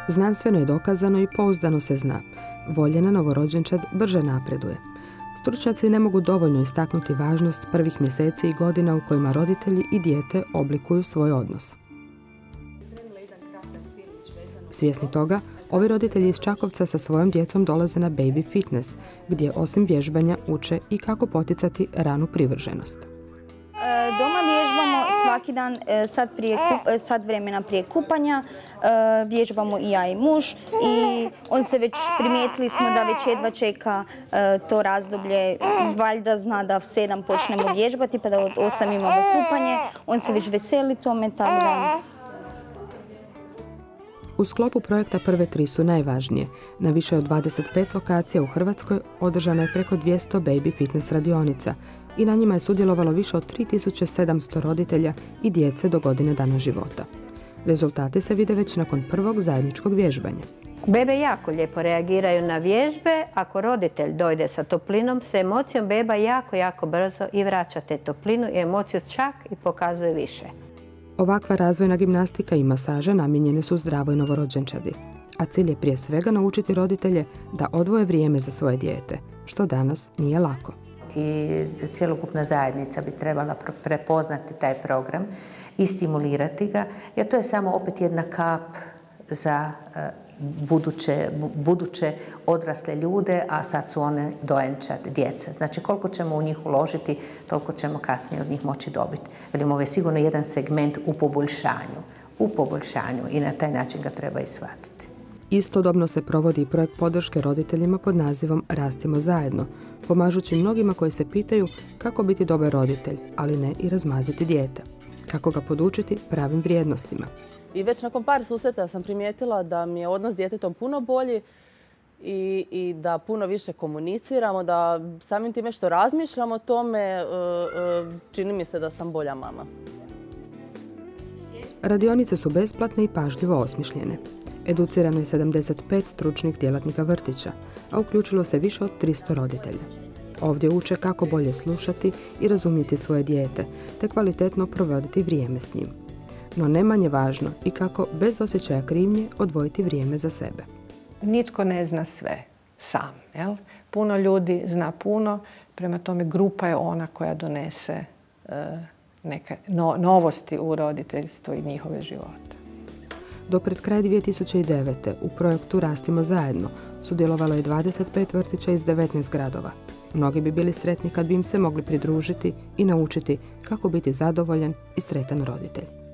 Znanstveno je dokazano i pouzdano se zna. Voljena novorođenčad brže napreduje. Stručnjaci ne mogu dovoljno istaknuti važnost prvih mjeseci i godina u kojima roditelji i dijete oblikuju svoj odnos. Svjesni toga, ovi roditelji iz Čakovca sa svojom djecom dolaze na Baby Fitness, gdje osim vježbanja uče i kako poticati ranu privrženost. Doma vježbamo svaki dan, sat vremena prije kupanja, vježbamo i ja i muž i on se već primijetili smo da već jedva čeka to razdoblje, valjda zna da v 7 počnemo vježbati pa da od 8 imamo kupanje, on se već veseli tome, tako da... U sklopu projekta Prve tri su najvažnije. Na više od 25 lokacija u Hrvatskoj održano je preko 200 baby fitness radionica i na njima je sudjelovalo više od 3700 roditelja i djece do godine dana života. Rezultati se vide već nakon prvog zajedničkog vježbanja. Bebe jako lijepo reagiraju na vježbe. Ako roditelj dojde sa toplinom, sa emocijom beba jako brzo i vraća te toplinu i emociju čak i pokazuje više. Ovakva razvojna gimnastika i masaža namijenjene su zdravoj novorođenčadi, a cilj je prije svega naučiti roditelje da odvoje vrijeme za svoje dijete, što danas nije lako. I cjelokupna zajednica bi trebala prepoznati taj program i stimulirati ga, jer to je samo opet jedna kap za buduće odrasle ljude, a sad su one dojenčad, djeca. Znači koliko ćemo u njih uložiti, toliko ćemo kasnije od njih moći dobiti. Velim, ovo je sigurno jedan segment u poboljšanju i na taj način ga treba i shvatiti. Istodobno se provodi i projekt podrške roditeljima pod nazivom Rastimo zajedno, pomažući mnogima koji se pitaju kako biti dobar roditelj, ali ne i razmaziti dijete. Kako ga podučiti pravim vrijednostima. I već nakon par susreta sam primijetila da mi je odnos s djetetom puno bolji i da puno više komuniciramo, da samim time što razmišljam o tome, čini mi se da sam bolja mama. Radionice su besplatne i pažljivo osmišljene. Educirano je 75 stručnih djelatnika vrtića, a uključilo se više od 300 roditelja. Ovdje uče kako bolje slušati i razumjeti svoje dijete, te kvalitetno provoditi vrijeme s njim. No ne manje važno i kako bez osjećaja krivnje odvojiti vrijeme za sebe. Nitko ne zna sve sam. Jel? Puno ljudi zna puno, prema tome grupa je ona koja donese neke novosti u roditeljstvo i njihove živote. Do pred kraj 2009. u projektu Rastimo zajedno sudjelovalo je 25 vrtića iz 19 gradova. Mnogi bi bili sretni kad bi im se mogli pridružiti i naučiti kako biti zadovoljan i sretan roditelj.